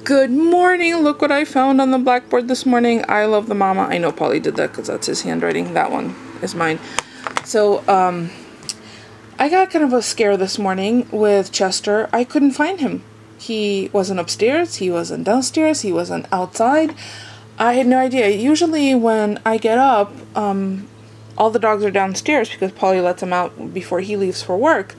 Good morning. Look what I found on the blackboard this morning. I love the mama. I know Polly did that because that's his handwriting. That one is mine. So, I got kind of a scare this morning with Chester. I couldn't find him. He wasn't upstairs. He wasn't downstairs. He wasn't outside. I had no idea. Usually when I get up, all the dogs are downstairs because Polly lets them out before he leaves for work.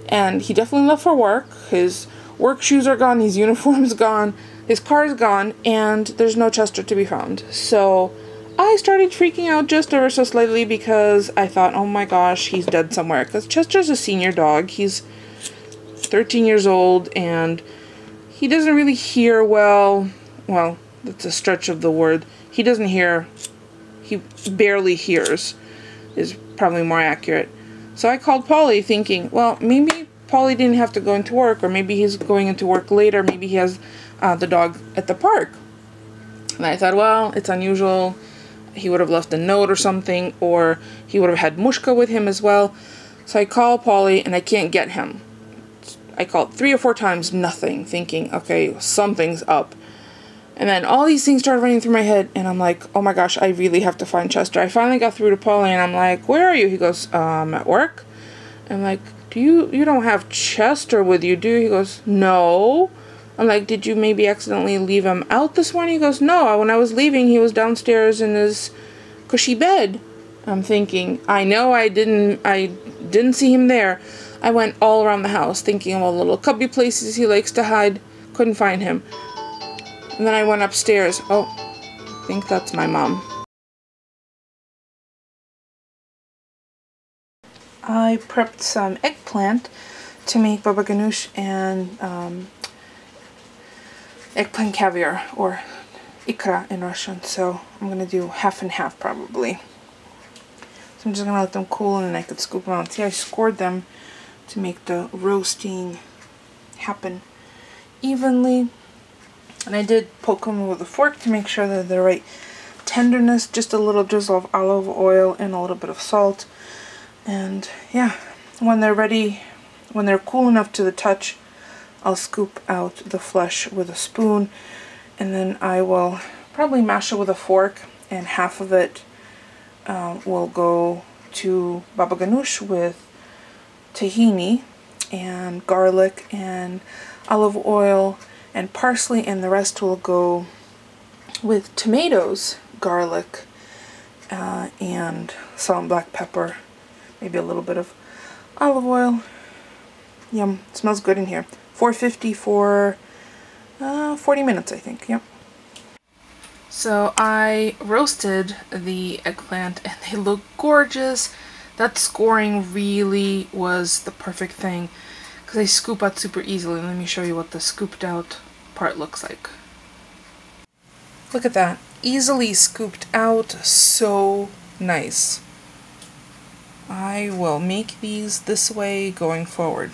And he definitely left for work. His work shoes are gone, his uniform's gone, his car's gone, and there's no Chester to be found. So I started freaking out just ever so slightly because I thought, oh my gosh, he's dead somewhere. Because Chester's a senior dog. He's 13 years old, and he doesn't really hear well. Well, that's a stretch of the word. He doesn't hear. He barely hears is probably more accurate. So I called Polly thinking, well, maybe Polly didn't have to go into work, or maybe he's going into work later. Maybe he has the dog at the park. And I thought, well, it's unusual. He would have left a note or something, or he would have had Mushka with him as well. So I call Polly, and I can't get him. I called 3 or 4 times, nothing, thinking, okay, something's up. And then all these things started running through my head, and I'm like, oh my gosh, I really have to find Chester. I finally got through to Polly, and I'm like, where are you? He goes, at work. I'm like, you don't have Chester with you, do you? He goes, no. I'm like, did you maybe accidentally leave him out this morning? He goes, no, when I was leaving, he was downstairs in his cushy bed. I'm thinking, I know I didn't see him there. I went all around the house thinking of all the little cubby places he likes to hide. Couldn't find him. And then I went upstairs. Oh, I think that's my mom. I prepped some eggplant to make baba ganoush and eggplant caviar, or ikra in Russian. So I'm going to do half and half probably. So I'm just going to let them cool, and then I could scoop them out. See, I scored them to make the roasting happen evenly. And I did poke them with a fork to make sure they're the right tenderness. Just a little drizzle of olive oil and a little bit of salt. And yeah, when they're ready, when they're cool enough to the touch, I'll scoop out the flesh with a spoon. And then I will probably mash it with a fork. And half of it will go to baba ganoush with tahini and garlic and olive oil and parsley, and the rest will go with tomatoes, garlic, and salt and black pepper, maybe a little bit of olive oil. Yum, it smells good in here. 450 for 40 minutes, I think. Yep. So I roasted the eggplant, and they look gorgeous. That scoring really was the perfect thing, because they scoop out super easily. Let me show you what the scooped out part looks like. Look at that. Easily scooped out. So nice. I will make these this way going forward.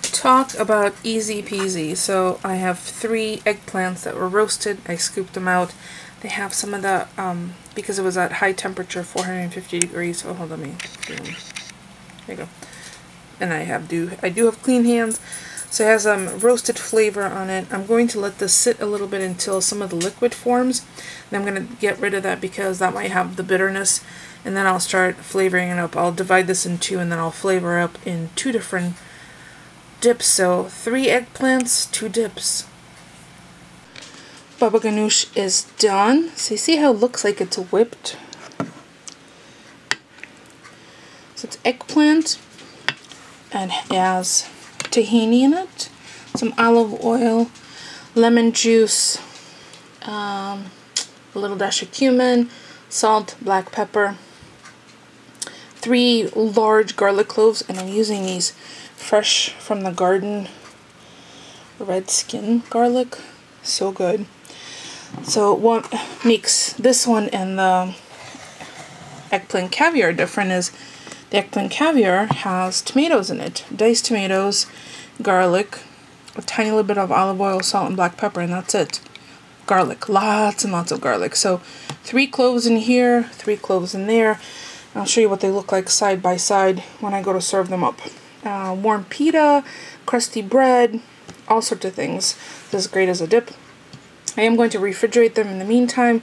Talk about easy peasy. So I have 3 eggplants that were roasted. I scooped them out. They have some of the, because it was at high temperature, 450 degrees. Oh, hold on, there you go. And I do have clean hands. So it has roasted flavor on it. I'm going to let this sit a little bit until some of the liquid forms. And I'm going to get rid of that because that might have the bitterness. And then I'll start flavoring it up. I'll divide this in 2, and then I'll flavor up in 2 different dips. So 3 eggplants, 2 dips. Baba ganoush is done. So you see how it looks like it's whipped? So it's eggplant, and it has tahini in it, some olive oil, lemon juice, a little dash of cumin, salt, black pepper, 3 large garlic cloves, and I'm using these fresh from the garden red skin garlic. So good. So what makes this one and the eggplant caviar different is the eggplant caviar has tomatoes in it. Diced tomatoes, garlic, a tiny little bit of olive oil, salt, and black pepper, and that's it. Garlic. Lots and lots of garlic. So 3 cloves in here, 3 cloves in there. I'll show you what they look like side by side when I go to serve them up. Warm pita, crusty bread, all sorts of things. This is great as a dip. I am going to refrigerate them in the meantime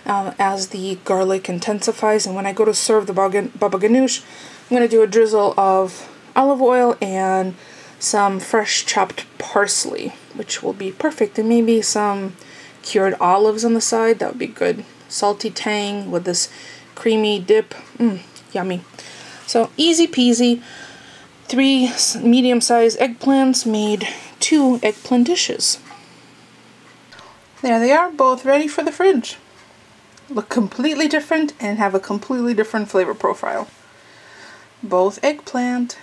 as the garlic intensifies, and when I go to serve the baba ganoush, I'm going to do a drizzle of olive oil and some fresh chopped parsley, which will be perfect, and maybe some cured olives on the side. That would be good. Salty tang with this creamy dip. Yummy. So easy peasy. 3 medium-sized eggplants made 2 eggplant dishes. There they are, both ready for the fridge. Look completely different and have a completely different flavor profile. Both eggplant.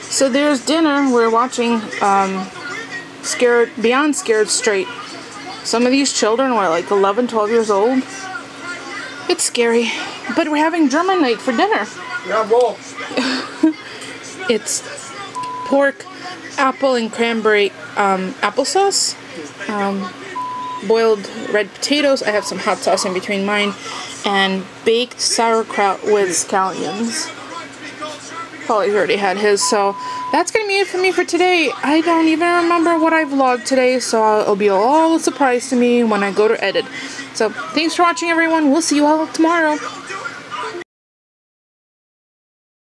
So there's dinner. We're watching Beyond Scared Straight. Some of these children were like 11, 12 years old. It's scary. But we're having German night for dinner. Yeah, well. It's pork, apple, and cranberry applesauce. Boiled red potatoes. I have some hot sauce in between mine. And baked sauerkraut with scallions. Paulie's already had his, so that's going to be it for me for today. I don't even remember what I vlogged today, so it'll be all a surprise to me when I go to edit. So, thanks for watching, everyone. We'll see you all tomorrow.